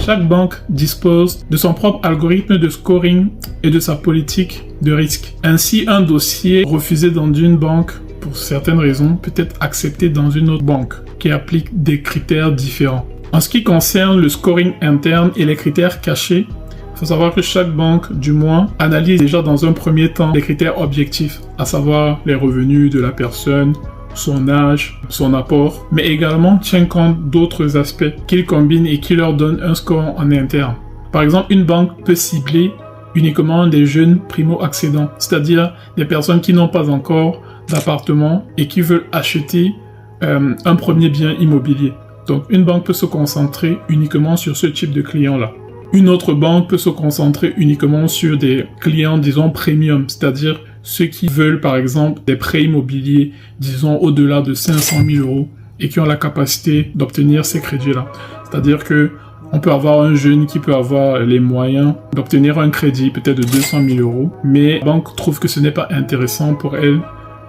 Chaque banque dispose de son propre algorithme de scoring et de sa politique de risque. Ainsi, un dossier refusé dans une banque pour certaines raisons peut être accepté dans une autre banque qui applique des critères différents. En ce qui concerne le scoring interne et les critères cachés, il faut savoir que chaque banque, du moins, analyse déjà dans un premier temps les critères objectifs, à savoir les revenus de la personne, son âge, son apport, mais également tient compte d'autres aspects qu'ils combinent et qui leur donnent un score en interne. Par exemple, une banque peut cibler uniquement des jeunes primo-accédants, c'est-à-dire des personnes qui n'ont pas encore d'appartement et qui veulent acheter un premier bien immobilier. Donc, une banque peut se concentrer uniquement sur ce type de clients-là. Une autre banque peut se concentrer uniquement sur des clients, disons, premium, c'est-à-dire ceux qui veulent, par exemple, des prêts immobiliers, disons, au-delà de 500 000 € et qui ont la capacité d'obtenir ces crédits-là. C'est-à-dire que on peut avoir un jeune qui peut avoir les moyens d'obtenir un crédit, peut-être de 200 000 €, mais la banque trouve que ce n'est pas intéressant pour elle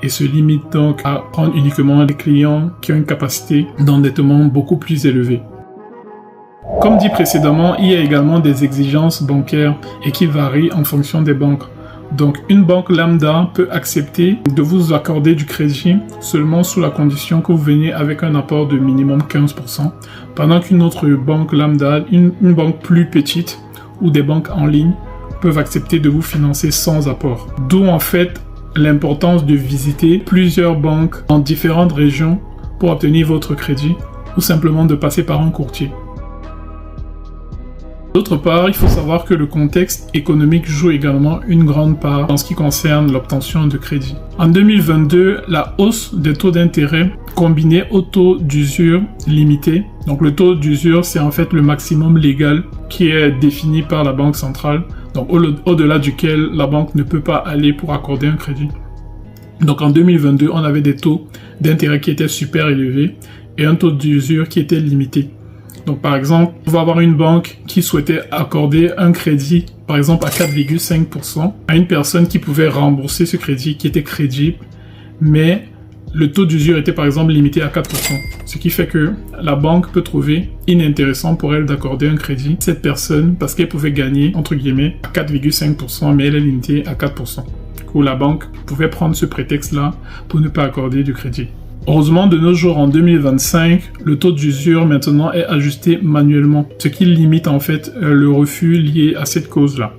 et se limite donc à prendre uniquement des clients qui ont une capacité d'endettement beaucoup plus élevée. Comme dit précédemment, il y a également des exigences bancaires et qui varient en fonction des banques. Donc, une banque lambda peut accepter de vous accorder du crédit seulement sous la condition que vous veniez avec un apport de minimum 15%, pendant qu'une autre banque lambda, une banque plus petite ou des banques en ligne peuvent accepter de vous financer sans apport. D'où en fait l'importance de visiter plusieurs banques dans différentes régions pour obtenir votre crédit ou simplement de passer par un courtier. D'autre part, il faut savoir que le contexte économique joue également une grande part en ce qui concerne l'obtention de crédit. En 2022, la hausse des taux d'intérêt combinée au taux d'usure limité, donc le taux d'usure c'est en fait le maximum légal qui est défini par la banque centrale, donc au-delà duquel la banque ne peut pas aller pour accorder un crédit. Donc en 2022, on avait des taux d'intérêt qui étaient super élevés et un taux d'usure qui était limité. Donc par exemple, on va avoir une banque qui souhaitait accorder un crédit, par exemple à 4,5% à une personne qui pouvait rembourser ce crédit, qui était crédible, mais le taux d'usure était par exemple limité à 4%. Ce qui fait que la banque peut trouver inintéressant pour elle d'accorder un crédit à cette personne parce qu'elle pouvait gagner, entre guillemets, à 4,5%, mais elle est limitée à 4%. Du coup, la banque pouvait prendre ce prétexte-là pour ne pas accorder du crédit. Heureusement, de nos jours, en 2025, le taux d'usure maintenant est ajusté manuellement, ce qui limite en fait le refus lié à cette cause-là.